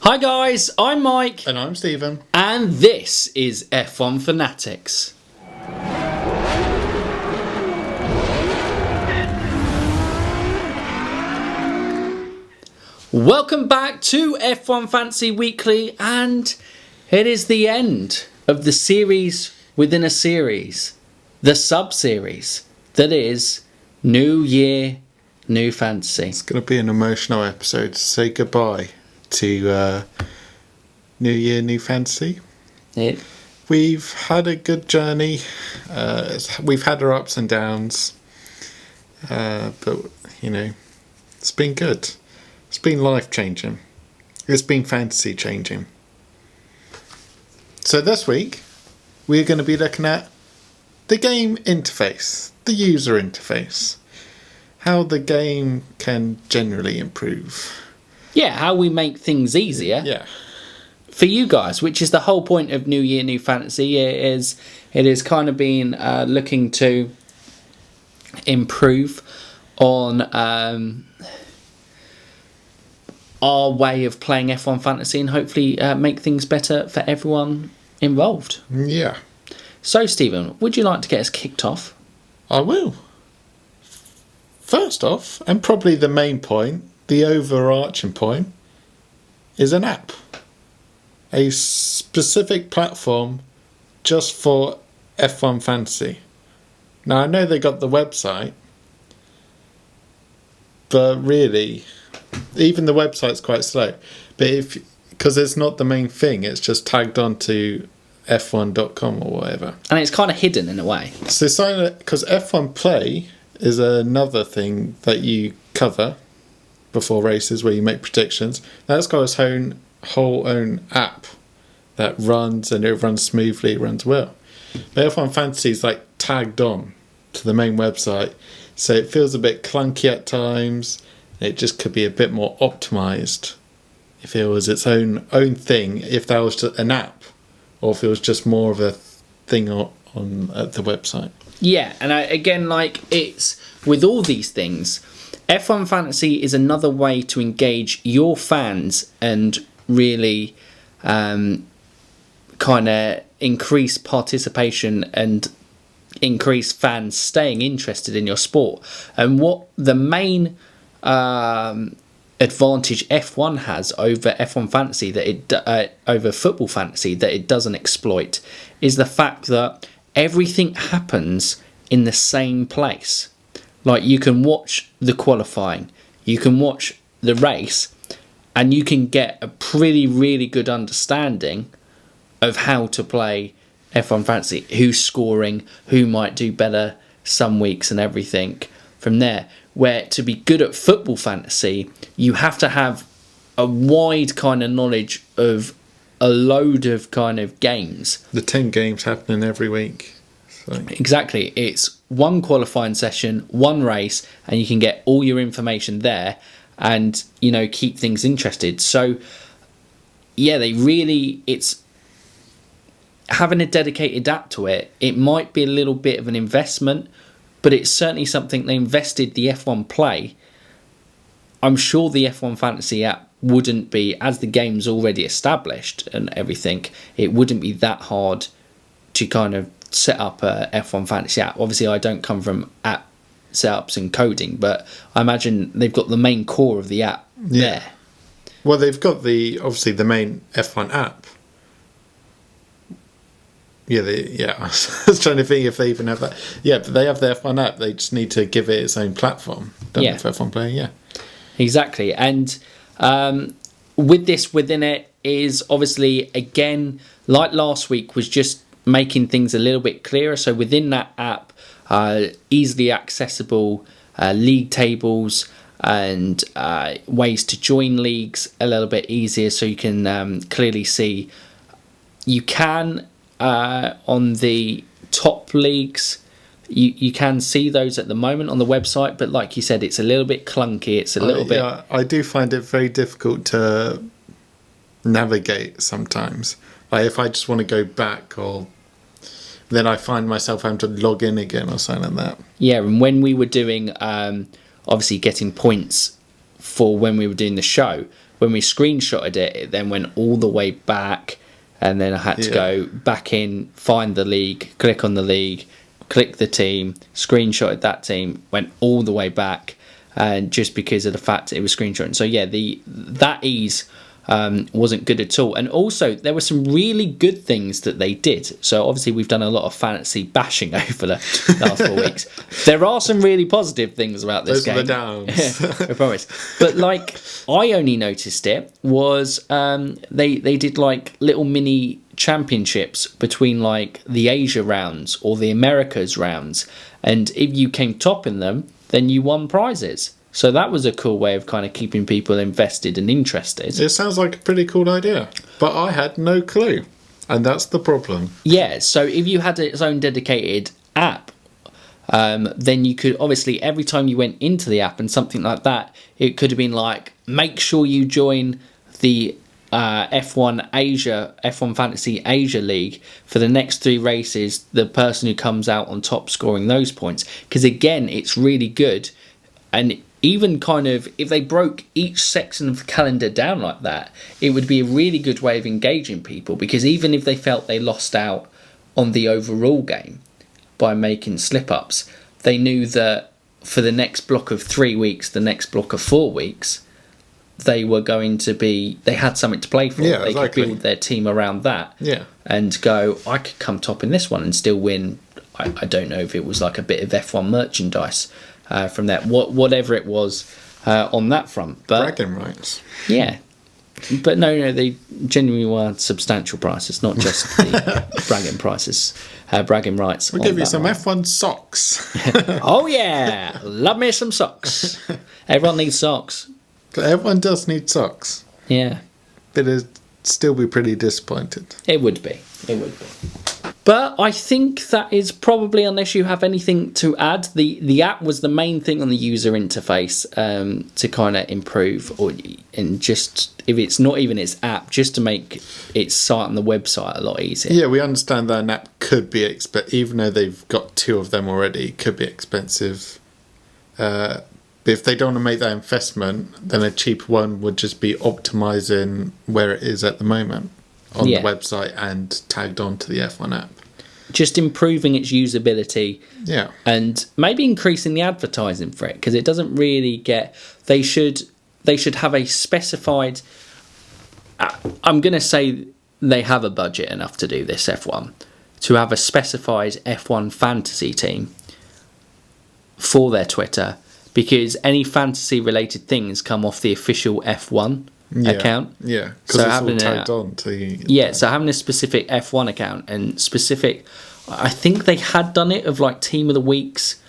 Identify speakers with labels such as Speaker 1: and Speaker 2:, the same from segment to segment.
Speaker 1: Hi guys, I'm Mike.
Speaker 2: And I'm Stephen.
Speaker 1: And this is F1 Fanatics. Welcome back to F1 Fantasy Weekly, and it is the end of the series within a series, the sub-series that is New Year, New Fantasy.
Speaker 2: It's going to be an emotional episode to say goodbye to New Year, New Fantasy. We've had a good journey. We've had our ups and downs. But, you know, it's been good. It's been life-changing. It's been fantasy-changing. So this week, we're going to be looking at the game interface, the user interface. How the game can generally improve.
Speaker 1: Yeah, how we make things easier.
Speaker 2: Yeah.
Speaker 1: For you guys, which is the whole point of New Year, New Fantasy. It is kind of been looking to improve on our way of playing F1 Fantasy and hopefully make things better for everyone involved.
Speaker 2: Yeah.
Speaker 1: So, Stephen, would you like to get us kicked off?
Speaker 2: I will. First off, and probably the main point, the overarching point, is an app. A specific platform just for F1 Fantasy. Now, I know they got the website, but really, even the website's quite slow. But because it's not the main thing, it's just tagged onto f1.com or whatever.
Speaker 1: And it's kind of hidden in a way.
Speaker 2: So sign it, because F1 Play is another thing that you cover before races where you make predictions. That's got its whole own app that runs, and it runs smoothly, it runs well. But F1 Fantasy is like tagged on to the main website, so it feels a bit clunky at times. It just could be a bit more optimized if it was its own thing, if that was just an app, or if it was just more of a thing on the website.
Speaker 1: Yeah, and again, like, it's with all these things, F1 Fantasy is another way to engage your fans and really kind of increase participation and increase fans staying interested in your sport. And what the main advantage F1 has over F1 Fantasy over Football Fantasy that it doesn't exploit is the fact that everything happens in the same place. Like, you can watch the qualifying, you can watch the race, and you can get a really good understanding of how to play F1 Fantasy, who's scoring, who might do better some weeks and everything from there. Where to be good at Football Fantasy, you have to have a wide kind of knowledge of a load of kind of games.
Speaker 2: The 10 games happening every week. So.
Speaker 1: Exactly. It's one qualifying session, one race, and you can get all your information there and, you know, keep things interested. So, yeah, it's having a dedicated app to it. It might be a little bit of an investment, but it's certainly something they invested the F1 Play. I'm sure the F1 Fantasy app wouldn't be, as the game's already established and everything, it wouldn't be that hard to kind of set up a F1 Fantasy app. Obviously, I don't come from app setups and coding, but I imagine they've got the main core of the app there.
Speaker 2: Well, they've got obviously the main F1 app. Yeah, I was trying to think if they even have that. Yeah, but they have the F1 app. They just need to give it its own platform. Don't they, for F1 Player? Yeah.
Speaker 1: Exactly. And with this within it is obviously, again, like last week, was just making things a little bit clearer. So within that app, easily accessible league tables and ways to join leagues a little bit easier, so you can clearly see. You can on the top leagues, you can see those at the moment on the website, but like you said, it's a little bit clunky. It's a little bit.
Speaker 2: Yeah, I do find it very difficult to navigate sometimes. Like, if I just want to go back, or then I find myself having to log in again or something like that.
Speaker 1: Yeah, and when we were doing, obviously getting points for when we were doing the show, when we screenshotted it, it then went all the way back, and then I had to go back in, find the league, click on the league, click the team, screenshotted that team, went all the way back, and just because of the fact it was screenshotting. So yeah, that ease wasn't good at all. And also there were some really good things that they did. So obviously we've done a lot of fantasy bashing over the last 4 weeks. There are some really positive things about this game.
Speaker 2: Those are the downs.
Speaker 1: I promise. But like, I only noticed it was they did like little mini championships between like the Asia rounds or the Americas rounds, and if you came top in them, then you won prizes. So that was a cool way of kind of keeping people invested and interested.
Speaker 2: It sounds like a pretty cool idea, but I had no clue, and that's the problem.
Speaker 1: Yeah, so if you had its own dedicated app, then you could obviously, every time you went into the app and something like that, it could have been like, make sure you join the F1 Fantasy Asia League for the next 3 races, the person who comes out on top scoring those points. Because again, it's really good. And even kind of, if they broke each section of the calendar down like that, it would be a really good way of engaging people, because even if they felt they lost out on the overall game by making slip-ups, they knew that for the next block of 3 weeks, the next block of 4 weeks, they were going to be, they had something to play for.
Speaker 2: Yeah,
Speaker 1: they
Speaker 2: exactly.
Speaker 1: could build their team around that.
Speaker 2: Yeah.
Speaker 1: And go, I could come top in this one and still win. I don't know if it was like a bit of F1 merchandise from that, whatever it was on that front. But
Speaker 2: Bragging rights.
Speaker 1: yeah. But no, they genuinely were substantial prices, not just the bragging prices, bragging rights.
Speaker 2: We'll give you some F1 socks.
Speaker 1: Oh yeah, love me some socks. Everyone needs socks.
Speaker 2: Everyone does need socks.
Speaker 1: Yeah.
Speaker 2: But it'd still be pretty disappointed.
Speaker 1: It would be. But I think that is probably, unless you have anything to add, the app was the main thing on the user interface to kind of improve, and just, if it's not even its app, just to make its site on the website a lot easier.
Speaker 2: Yeah, we understand that an app could be expensive, even though they've got 2 of them already, it could be expensive. But if they don't want to make that investment, then a cheap one would just be optimising where it is at the moment on the website and tagged onto the F1 app.
Speaker 1: Just improving its usability.
Speaker 2: Yeah.
Speaker 1: And maybe increasing the advertising for it, because it doesn't really get... They should have a specified... I'm going to say they have a budget enough to do this, F1, to have a specified F1 fantasy team for their Twitter, because any fantasy related things come off the official F1 account.
Speaker 2: Yeah, because it's all tagged on to...
Speaker 1: So having a specific F1 account and specific... I think they had done it of like Team of the Weeks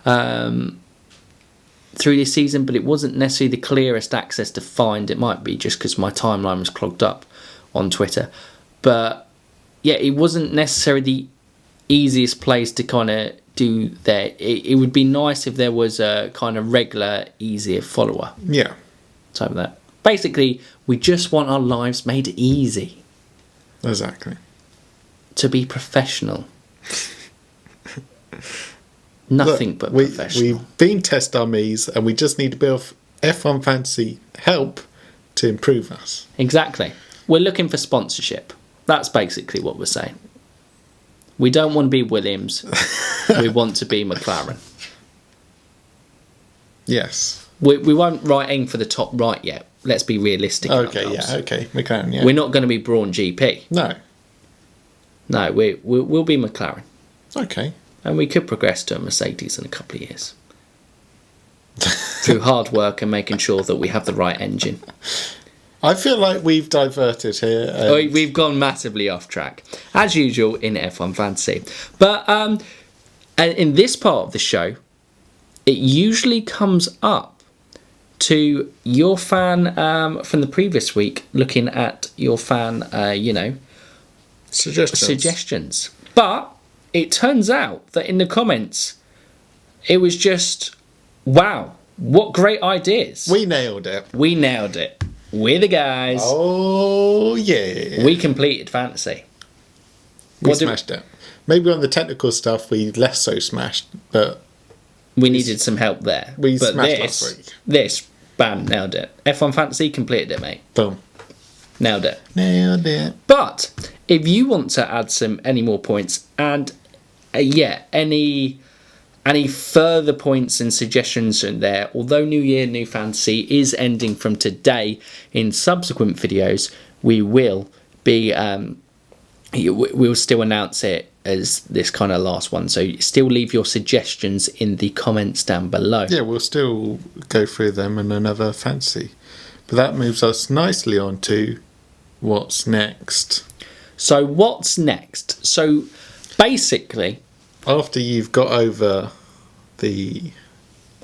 Speaker 1: through this season, but it wasn't necessarily the clearest access to find. It might be just because my timeline was clogged up on Twitter. But yeah, it wasn't necessarily the easiest place to kind of do that. It would be nice if there was a kind of regular, easier follower.
Speaker 2: Yeah.
Speaker 1: Type of that. Basically, we just want our lives made easy.
Speaker 2: Exactly.
Speaker 1: To be professional. Nothing but professional.
Speaker 2: We've been test dummies, and we just need a bit of F1 fantasy help to improve us.
Speaker 1: Exactly. We're looking for sponsorship. That's basically what we're saying. We don't want to be Williams. We want to be McLaren.
Speaker 2: Yes.
Speaker 1: We won't aim for the top right yet. Let's be realistic.
Speaker 2: Okay, McLaren, yeah.
Speaker 1: We're not going to be Brawn GP.
Speaker 2: No,
Speaker 1: we'll be McLaren.
Speaker 2: Okay.
Speaker 1: And we could progress to a Mercedes in a couple of years. Through hard work and making sure that we have the right engine.
Speaker 2: I feel like we've diverted here.
Speaker 1: We've gone massively off track, as usual in F1 Fantasy. But in this part of the show, it usually comes up to your fan from the previous week, looking at your fan, suggestions. But it turns out that in the comments, it was just, wow, what great ideas.
Speaker 2: We nailed it.
Speaker 1: We're the guys.
Speaker 2: Oh, yeah.
Speaker 1: We completed fantasy.
Speaker 2: We smashed it. Maybe on the technical stuff, we less so smashed, but...
Speaker 1: We needed some help there.
Speaker 2: We smashed last week.
Speaker 1: This, Bam, nailed it. F1 Fantasy, completed it, mate.
Speaker 2: Boom.
Speaker 1: Nailed it.
Speaker 2: Nailed it.
Speaker 1: But if you want to add any more points and any further points and suggestions in there, although New Year New Fantasy is ending from today, in subsequent videos we will be we'll still announce it as this kind of last one, so still leave your suggestions in the comments down below.
Speaker 2: Yeah, we'll still go through them in another fantasy, but that moves us nicely on to what's next.
Speaker 1: So what's next? So basically,
Speaker 2: after you've got over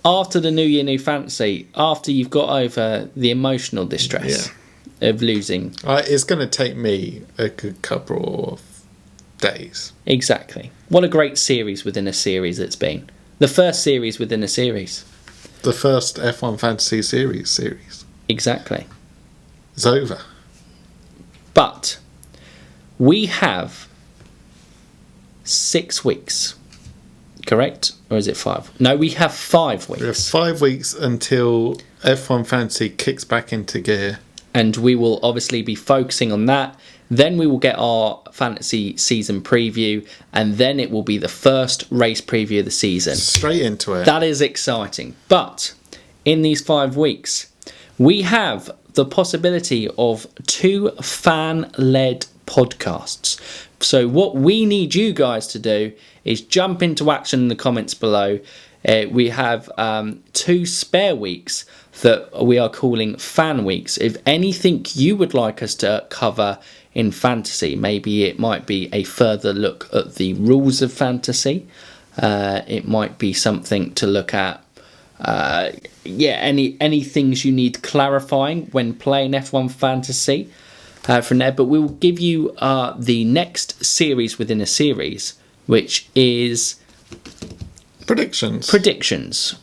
Speaker 1: after the New Year New Fantasy, after you've got over the emotional distress of losing,
Speaker 2: it's going to take me a good couple of days.
Speaker 1: Exactly. What a great series within a series it's been. The first series within a series.
Speaker 2: The first F1 Fantasy series.
Speaker 1: Exactly.
Speaker 2: It's over.
Speaker 1: But we have 6 weeks. Correct? Or is it 5? No, we have 5 weeks.
Speaker 2: We have 5 weeks until F1 Fantasy kicks back into gear.
Speaker 1: And we will obviously be focusing on that. Then we will get our fantasy season preview, and then it will be the first race preview of the season.
Speaker 2: Straight into it.
Speaker 1: That is exciting. But in these 5 weeks, we have the possibility of 2 fan-led podcasts. So what we need you guys to do is jump into action in the comments below. We have 2 spare weeks that we are calling fan weeks. If anything you would like us to cover in fantasy, maybe it might be a further look at the rules of fantasy. It might be something to look at. Any things you need clarifying when playing F1 Fantasy from there. But we will give you the next series within a series, which is predictions.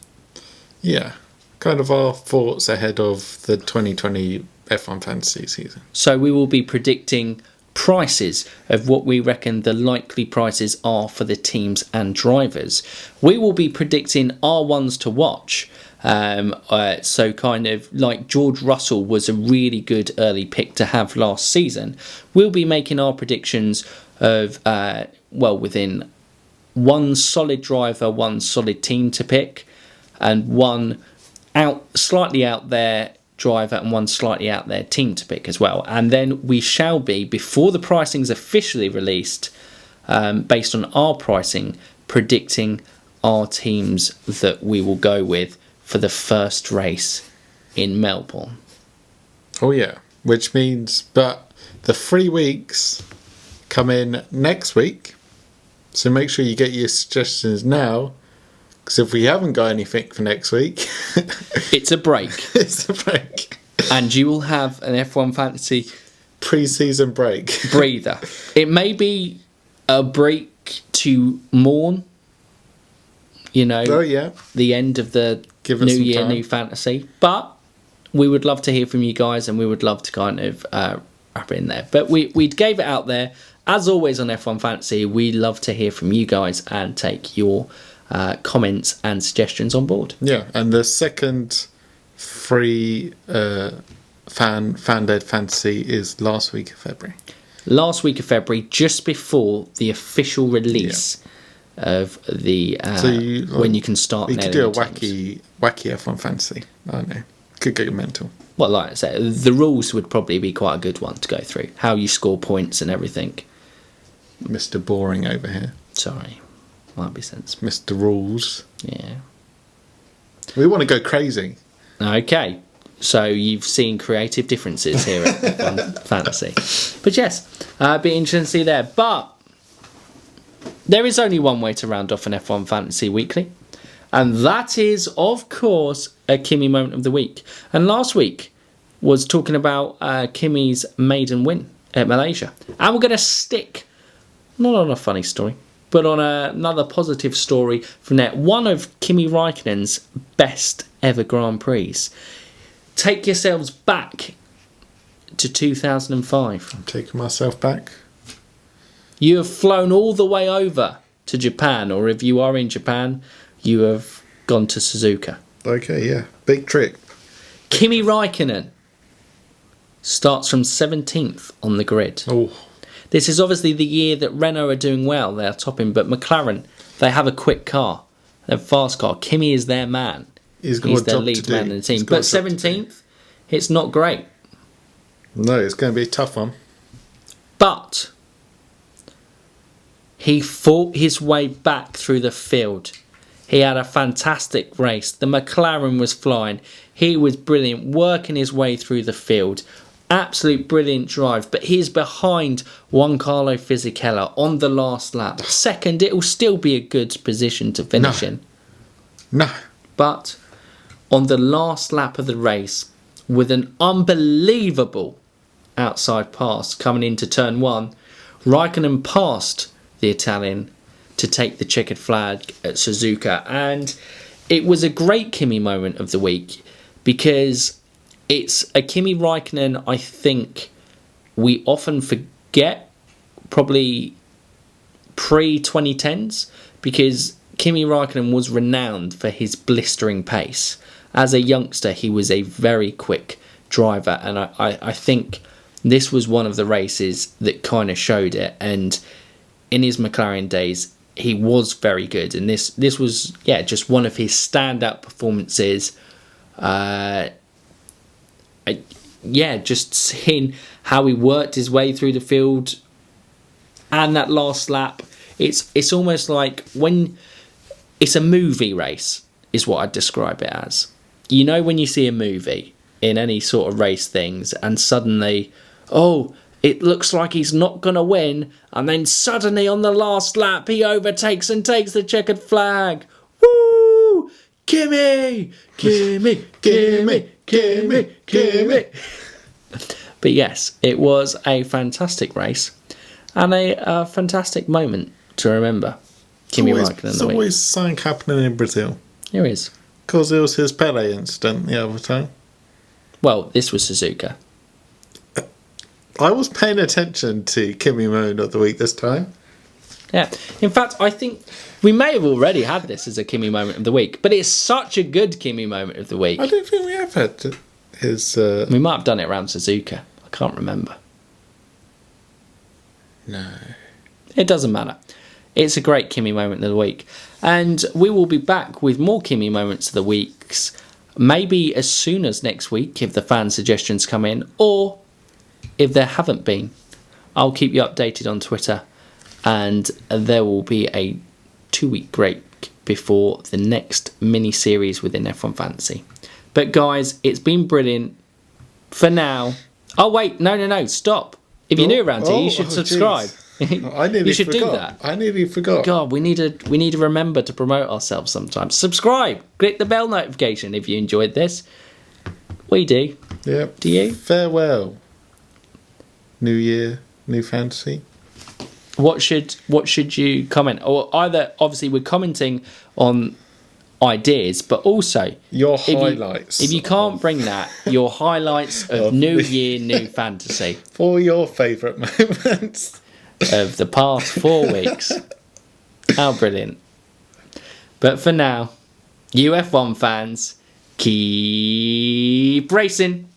Speaker 2: Yeah, kind of our thoughts ahead of the 2020 F1 Fantasy season.
Speaker 1: So we will be predicting prices of what we reckon the likely prices are for the teams and drivers. We will be predicting our ones to watch. So kind of like George Russell was a really good early pick to have last season. We'll be making our predictions of within one solid driver, one solid team to pick, and one slightly out there driver and one slightly out there team to pick as well. And then we shall be, before the pricing's officially released, based on our pricing, predicting our teams that we will go with for the first race in Melbourne.
Speaker 2: Oh yeah, which means, but the 3 weeks come in next week, so make sure you get your suggestions now, because if we haven't got anything for next week,
Speaker 1: it's a break.
Speaker 2: It's a break.
Speaker 1: And you will have an F1 Fantasy
Speaker 2: pre-season break.
Speaker 1: breather. It may be a break to mourn, the end of the New Year, New Fantasy. But we would love to hear from you guys, and we would love to kind of wrap it in there. But we gave it out there. As always on F1 Fantasy, we love to hear from you guys and take your comments and suggestions on board.
Speaker 2: Yeah, and the second free fan-led fantasy is last week of February.
Speaker 1: Last week of February, just before the official release of the when you can start.
Speaker 2: You could do a wacky F1 fantasy. I don't know. Could get mental.
Speaker 1: Well, like I said, the rules would probably be quite a good one to go through. How you score points and everything.
Speaker 2: Mr. Boring over here.
Speaker 1: Sorry. Might be sensible.
Speaker 2: Mr. Rules.
Speaker 1: Yeah.
Speaker 2: We want to go crazy.
Speaker 1: Okay. So you've seen creative differences here at F1 Fantasy. But yes, be interesting to see there. But there is only one way to round off an F1 Fantasy Weekly. And that is, of course, a Kimi moment of the week. And last week was talking about Kimi's maiden win at Malaysia. And we're going to stick, not on a funny story, but on another positive story from there. One of Kimi Raikkonen's best ever Grand Prix. Take yourselves back to 2005.
Speaker 2: I'm taking myself back.
Speaker 1: You have flown all the way over to Japan, or if you are in Japan, you have gone to Suzuka.
Speaker 2: Okay, yeah. Big trip.
Speaker 1: Kimi Raikkonen starts from 17th on the grid.
Speaker 2: Oh,
Speaker 1: This is obviously the year that Renault are doing well. They are topping, but McLaren, they have a quick car. They're a fast car. Kimi is their man.
Speaker 2: he's
Speaker 1: He's
Speaker 2: got a
Speaker 1: their
Speaker 2: job to
Speaker 1: lead
Speaker 2: do.
Speaker 1: man in the team.
Speaker 2: He's got a
Speaker 1: But
Speaker 2: job to do.
Speaker 1: 17th, it's not great.
Speaker 2: No, it's going to be a tough one.
Speaker 1: But he fought his way back through the field. He had a fantastic race. The McLaren was flying. He was brilliant, working his way through the field. Absolute brilliant drive. But he's behind Juan Carlo Fisichella on the last lap. Second, it will still be a good position to finish
Speaker 2: No.
Speaker 1: in.
Speaker 2: No.
Speaker 1: But on the last lap of the race, with an unbelievable outside pass coming into turn one, Raikkonen passed the Italian to take the checkered flag at Suzuka. And it was a great Kimi moment of the week because it's a Kimi Raikkonen I think we often forget, probably pre-2010s, because Kimi Raikkonen was renowned for his blistering pace. As a youngster, he was a very quick driver, and I think this was one of the races that kind of showed it. And in his McLaren days, he was very good, and this was just one of his standout performances. Just seeing how he worked his way through the field, and that last lap, it's almost like when it's a movie race is what I'd describe it as. You know, when you see a movie in any sort of race things, and suddenly, it looks like he's not going to win, and then suddenly on the last lap he overtakes and takes the checkered flag. Woo! Kimi! Kimi! Kimi! Kimi! Kimi! But yes, it was a fantastic race and a fantastic moment to remember. Kimi Raikkonen
Speaker 2: There's
Speaker 1: the week.
Speaker 2: always something happening in Brazil.
Speaker 1: Here is.
Speaker 2: Because it was his Pele incident the other time.
Speaker 1: Well, this was Suzuka.
Speaker 2: I was paying attention to Kimi moment of the week this time.
Speaker 1: Yeah. In fact, I think we may have already had this as a Kimi moment of the week, but it's such a good Kimi moment of the week.
Speaker 2: I don't think we have had his...
Speaker 1: We might have done it around Suzuka. I can't remember.
Speaker 2: No.
Speaker 1: It doesn't matter. It's a great Kimi moment of the week. And we will be back with more Kimi moments of the weeks, maybe as soon as next week if the fan suggestions come in, or if there haven't been. I'll keep you updated on Twitter, and there will be a 2-week break before the next mini-series within F1 Fantasy. But guys, it's been brilliant for now. Oh wait, no, stop. If you're new around here, you should subscribe.
Speaker 2: I nearly
Speaker 1: You should
Speaker 2: forgot.
Speaker 1: do that.
Speaker 2: I nearly forgot.
Speaker 1: God, we need to remember to promote ourselves sometimes. Subscribe, click the bell notification if you enjoyed this. We do.
Speaker 2: Yep.
Speaker 1: Do you?
Speaker 2: Farewell. New year, new fantasy.
Speaker 1: What should you comment? Or either, obviously, we're commenting on ideas, but also
Speaker 2: Your highlights.
Speaker 1: If you can't bring that, your highlights of New Year, New Fantasy
Speaker 2: For your favourite moments.
Speaker 1: of the past 4 weeks. How brilliant. But for now, you F1 fans, keep racing.